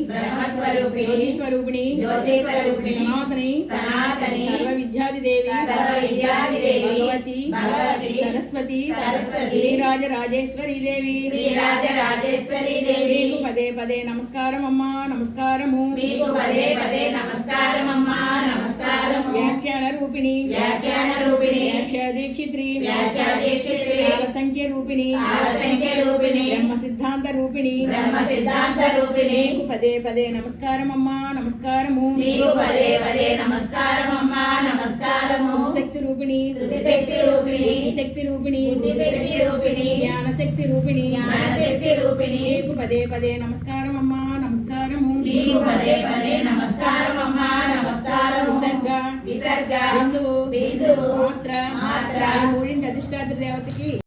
బ్రహ్మస్వరూపిణి జ్యోతిస్వరూపిణి సనాతని సర్వ విద్యాదిదేవి భగవతి సరస్వతి శ్రీరాజరాజేశ్వరి దేవి మీకు పదే పదే నమస్కారమమ్మా నమస్కారము వ్యాఖ్యాన రూపిణి వ్యాఖ్యాదీక్షిత్రి కాల సంఖ్య రూపిణి బ్రహ్మ సిద్ధాంత రూపిణి మీకు పదే పదే నమస్కారమమ్మా నమస్కారము శక్తి రూపిణి శక్తి రూపిణి జ్ఞాన శక్తి రూపిణి మీకు పదే పదే నమస్కారమమ్మా నమస్కారము విసర్గ బిందువు మాత్ర మూడింటి అధిష్టాత్ర దేవతకి